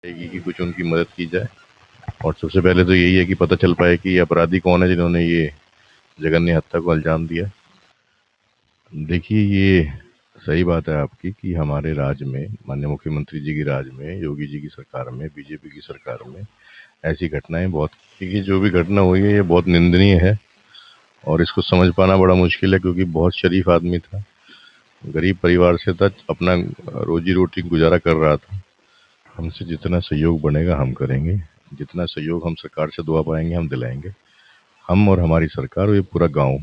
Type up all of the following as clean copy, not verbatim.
कि कुछ उनकी मदद की जाए। और सबसे पहले तो यही है कि पता चल पाए कि अपराधी कौन है जिन्होंने ये जघन्य हत्या को अंजाम दिया। देखिए, ये सही बात है आपकी कि हमारे राज्य में, माननीय मुख्यमंत्री जी की राज्य में, योगी जी की सरकार में, बीजेपी की सरकार में ऐसी घटनाएं बहुत। देखिए, जो भी घटना हुई है ये बहुत निंदनीय है और इसको समझ पाना बड़ा मुश्किल है, क्योंकि बहुत शरीफ आदमी था, गरीब परिवार से था, अपना रोजी रोटी गुजारा कर रहा था। हमसे जितना सहयोग बनेगा हम करेंगे, जितना सहयोग हम सरकार से दुआ पाएंगे हम दिलाएंगे। हम और हमारी सरकार और ये पूरा गांव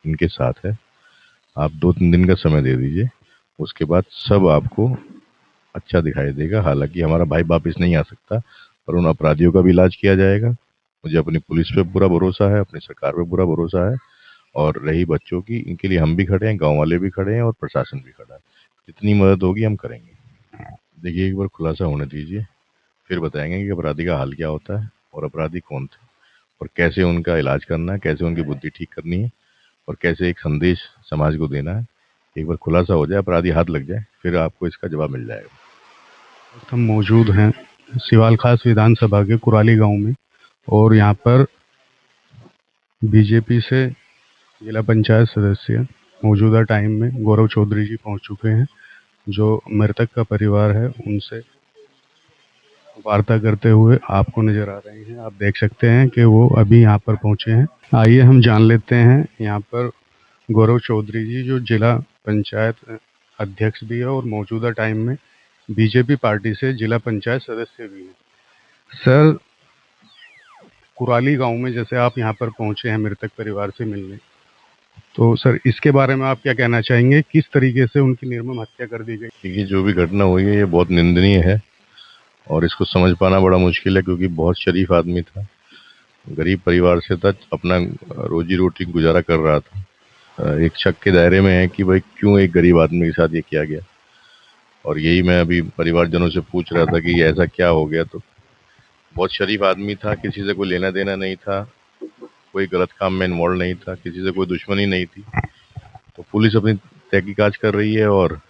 इनके साथ है। आप 2-3 दिन का समय दे दीजिए, उसके बाद सब आपको अच्छा दिखाई देगा। हालांकि हमारा भाई वापिस नहीं आ सकता, पर उन अपराधियों का भी इलाज किया जाएगा। मुझे अपनी पुलिस पे पूरा भरोसा है, अपनी सरकार पे पूरा भरोसा है। और रही बच्चों की, इनके लिए हम भी खड़े हैं, गांव वाले भी खड़े हैं और प्रशासन भी खड़ा है। जितनी मदद होगी हम करेंगे। देखिए, एक बार खुलासा होने दीजिए, फिर बताएंगे कि अपराधी का हाल क्या होता है और अपराधी कौन थे और कैसे उनका इलाज करना है, कैसे उनकी बुद्धि ठीक करनी है और कैसे एक संदेश समाज को देना है। एक बार खुलासा हो जाए, अपराधी हाथ लग जाए, फिर आपको इसका जवाब मिल जाएगा। हम मौजूद हैं सिवाल खास विधानसभा के कुराली गांव में, और यहाँ पर बीजेपी से जिला पंचायत सदस्य मौजूदा टाइम में गौरव चौधरी जी पहुंच चुके हैं, जो मृतक का परिवार है उनसे वार्ता करते हुए आपको नजर आ रहे हैं। आप देख सकते हैं कि वो अभी यहाँ पर पहुंचे हैं। आइए हम जान लेते हैं यहाँ पर गौरव चौधरी जी, जो जिला पंचायत अध्यक्ष भी है और मौजूदा टाइम में बीजेपी पार्टी से जिला पंचायत सदस्य भी हैं। सर, कुराली गांव में जैसे आप यहाँ पर पहुंचे हैं मृतक परिवार से मिलने, तो सर इसके बारे में आप क्या कहना चाहेंगे? किस तरीके से उनकी निर्मम हत्या कर दी गई? देखिए, जो भी घटना हुई है ये बहुत निंदनीय है और इसको समझ पाना बड़ा मुश्किल है, क्योंकि बहुत शरीफ आदमी था, गरीब परिवार से था, अपना रोजी रोटी गुजारा कर रहा था। एक शक के दायरे में है कि भाई क्यों एक गरीब आदमी के साथ ये किया गया। और यही मैं अभी परिवारजनों से पूछ रहा था कि ऐसा क्या हो गया। तो बहुत शरीफ आदमी था, किसी से कोई लेना देना नहीं था, कोई गलत काम में इन्वॉल्व नहीं था, किसी से कोई दुश्मनी नहीं थी। तो पुलिस अपनी तहकीकात कर रही है और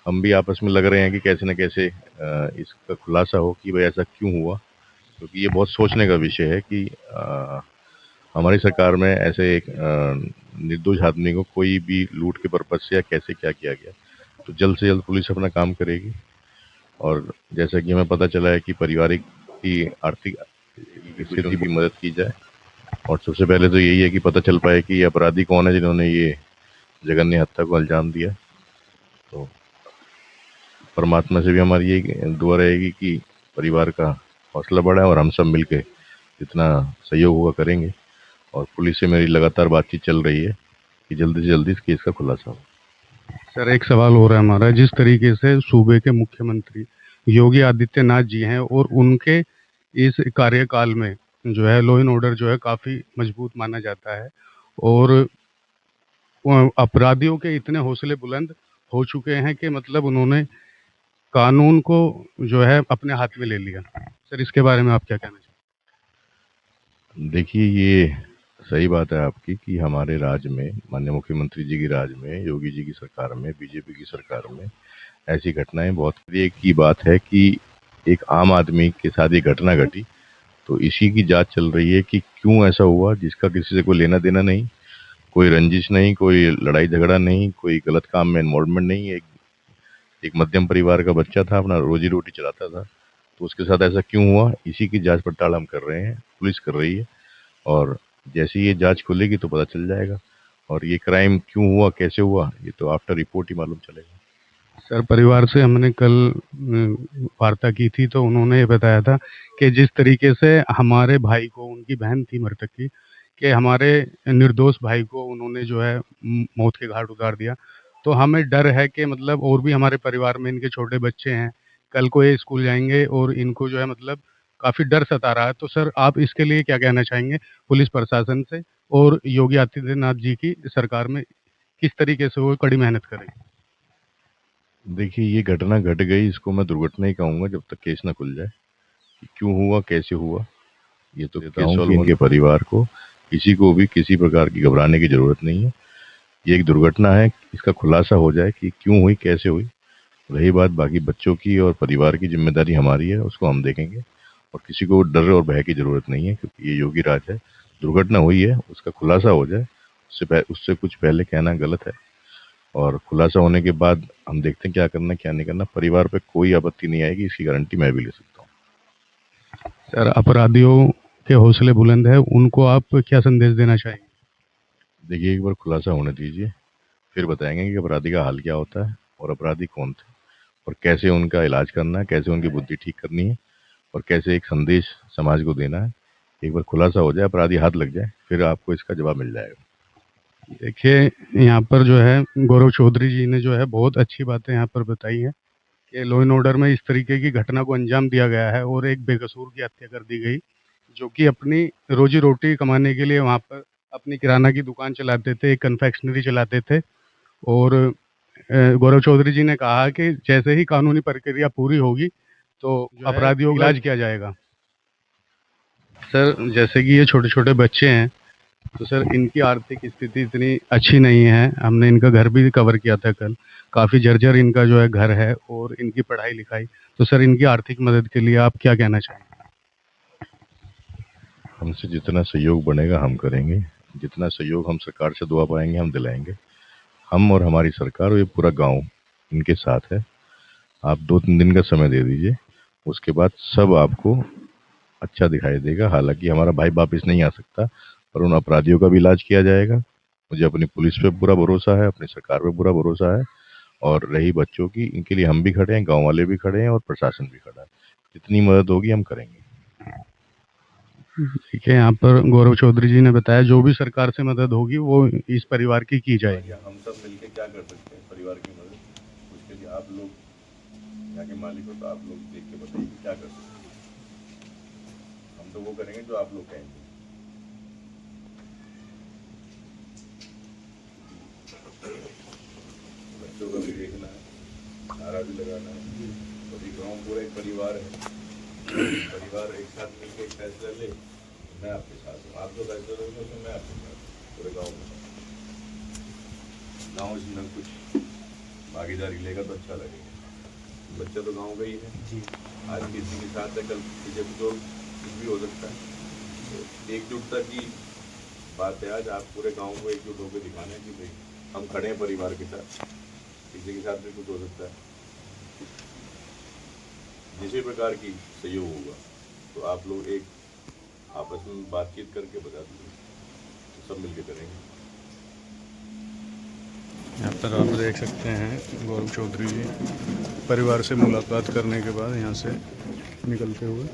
हम भी आपस में लग रहे हैं कि कैसे न कैसे इसका खुलासा हो कि भाई ऐसा क्यों हुआ। क्योंकि ये बहुत सोचने का विषय है कि हमारी सरकार में ऐसे एक निर्दोष आदमी को कोई भी लूट के पर्पज से या कैसे क्या किया गया। तो जल्द से जल्द पुलिस अपना काम करेगी। और जैसा कि हमें पता चला है कि पारिवारिक की आर्थिक स्थिति की मदद की जाए। और सबसे पहले तो यही है कि पता चल पाए कि ये अपराधी कौन है जिन्होंने ये जघन्य हत्या को अंजाम दिया। तो परमात्मा से भी हमारी यही दुआ रहेगी कि परिवार का हौसला बढ़ाए और हम सब मिलकर जितना सहयोग होगा करेंगे। और पुलिस से मेरी लगातार बातचीत चल रही है कि जल्दी से जल्दी इस केस का खुलासा हो। सर, एक सवाल हो रहा है हमारा। जिस तरीके से सूबे के मुख्यमंत्री योगी आदित्यनाथ जी हैं और उनके इस कार्यकाल में जो है लॉ एंड ऑर्डर जो है काफी मजबूत माना जाता है, और अपराधियों के इतने हौसले बुलंद हो चुके हैं कि मतलब उन्होंने कानून को जो है अपने हाथ में ले लिया। सर, इसके बारे में आप क्या कहना देखिए, ये सही बात है आपकी कि हमारे राज्य में, माननीय मुख्यमंत्री जी की राज्य में, योगी जी की सरकार में, बीजेपी की सरकार में ऐसी घटनाएं बहुत। एक की बात है कि एक आम आदमी के साथ ये घटना घटी, तो इसी की जांच चल रही है कि क्यों ऐसा हुआ, जिसका किसी से कोई लेना देना नहीं, कोई रंजिश नहीं, कोई लड़ाई झगड़ा नहीं, कोई गलत काम में इन्वॉल्वमेंट नहीं। एक एक मध्यम परिवार का बच्चा था, अपना रोजी रोटी चलाता था, तो उसके साथ ऐसा क्यों हुआ, इसी की जांच पड़ताल हम कर रहे हैं, पुलिस कर रही है। और जैसे ही ये जांच खुलेगी तो पता चल जाएगा। और ये क्राइम क्यों हुआ, कैसे हुआ, ये तो आफ्टर रिपोर्ट ही मालूम चलेगा। है? सर, परिवार से हमने कल वार्ता की थी, तो उन्होंने ये बताया था कि जिस तरीके से हमारे भाई को, उनकी बहन थी मृतक की, कि हमारे निर्दोष भाई को उन्होंने जो है मौत के घाट उतार दिया। तो हमें डर है कि मतलब और भी हमारे परिवार में इनके छोटे बच्चे हैं, कल को ये स्कूल जाएंगे और इनको जो है मतलब काफी डर सता रहा है। तो सर, आप इसके लिए क्या कहना चाहेंगे पुलिस प्रशासन से, और योगी आदित्यनाथ जी की सरकार में किस तरीके से वो कड़ी मेहनत करेगी? देखिए, ये घटना घट गई, इसको मैं दुर्घटना ही कहूंगा जब तक केस ना खुल जाए कि क्यों हुआ, कैसे हुआ। ये तो देता हूँ कि इनके परिवार को, किसी को भी किसी प्रकार की घबराने की जरूरत नहीं है। ये एक दुर्घटना है, इसका खुलासा हो जाए कि क्यों हुई, कैसे हुई, रही बात बाकी बच्चों की और परिवार की, जिम्मेदारी हमारी है, उसको हम देखेंगे। और किसी को डर और भय की ज़रूरत नहीं है, क्योंकि ये योगी राज है। दुर्घटना हुई है, उसका खुलासा हो जाए, उससे कुछ पहले कहना गलत है। और खुलासा होने के बाद हम देखते हैं क्या करना क्या नहीं करना। परिवार पे कोई आपत्ति नहीं आएगी, इसकी गारंटी मैं भी ले सकता हूँ। सर, अपराधियों के हौसले बुलंद है, उनको आप क्या संदेश देना चाहेंगे? देखिए, एक बार खुलासा होने दीजिए, फिर बताएंगे कि अपराधी का हाल क्या होता है और अपराधी कौन थे, और कैसे उनका इलाज करना है, कैसे उनकी बुद्धि ठीक करनी है, और कैसे एक संदेश समाज को देना है। एक बार खुलासा हो जाए, अपराधी हाथ लग जाए, फिर आपको इसका जवाब मिल जाएगा। देखिए, यहाँ पर जो है गौरव चौधरी जी ने जो है बहुत अच्छी बातें यहाँ पर बताई हैं कि लॉ एंड ऑर्डर में इस तरीके की घटना को अंजाम दिया गया है और एक बेकसूर की हत्या कर दी गई, जो कि अपनी रोजी रोटी कमाने के लिए वहाँ पर अपनी किराना की दुकान चलाते थे, एक कन्फेक्शनरी चलाते थे। और गौरव चौधरी जी ने कहा कि जैसे ही कानूनी प्रक्रिया पूरी होगी तो अपराधियों का इलाज किया जाएगा। सर, जैसे कि ये छोटे छोटे बच्चे हैं, तो सर इनकी आर्थिक स्थिति इतनी अच्छी नहीं है। हमने इनका घर भी कवर किया था कल। काफ़ी जर्जर इनका जो है घर है और इनकी पढ़ाई लिखाई। तो सर, इनकी आर्थिक मदद के लिए आप क्या कहना चाहेंगे? हमसे जितना सहयोग बनेगा हम करेंगे। जितना सहयोग हम सरकार से दुआ पाएंगे हम दिलाएंगे। हम और हमारी सरकार और ये पूरा गांव इनके साथ है। आप 2-3 दिन का समय दे दीजिए, उसके बाद सब आपको अच्छा दिखाई देगा। हालांकि हमारा भाई वापिस नहीं आ सकता, पर उन अपराधियों का भी इलाज किया जाएगा। मुझे अपनी पुलिस पे पूरा भरोसा है, अपनी सरकार पे पूरा भरोसा है। और रही बच्चों की, इनके लिए हम भी खड़े हैं, गांव वाले भी खड़े हैं और प्रशासन भी खड़ा है। जितनी मदद होगी हम करेंगे। देखिए, यहाँ पर गौरव चौधरी जी ने बताया जो भी सरकार से मदद होगी वो इस परिवार की जाएगी। हम सब मिलकर क्या कर सकते हैं परिवार की मदद, उसके लिए आप लोग यहाँ के मालिक हो, तो आप लोग देख के बताइए कि क्या कर सकते हैं। हम तो वो करेंगे जो आप लोग कहेंगे। बच्चों का भी देखना है, नारा भी लगाना है। तो गाँव पूरा एक परिवार है। परिवार एक साथ मिलकर एक फैसला ले, मैं आपके साथ हूँ। आप जो फैसला लोगे उसमें मैं आपके साथ हूँ, पूरे गाँव में। गाँव इसमें कुछ भागीदारी लेगा तो अच्छा लगेगा। बच्चा तो गाँव का ही है जी। आज किसी के साथ है, कल किसी को तो कुछ भी हो सकता है। तो एकजुटता की बात है। आज आप पूरे गांव को एकजुट होकर दिखाना है कि भाई हम खड़े हैं परिवार के साथ। किसी के साथ भी कुछ हो सकता है, जिस भी प्रकार की सहयोग होगा तो आप लोग एक आपस में बातचीत करके बता दीजिए, तो सब मिलकर करेंगे। यहाँ पर आप देख सकते हैं गौरव चौधरी जी परिवार से मुलाकात करने के बाद यहाँ से निकलते हुए।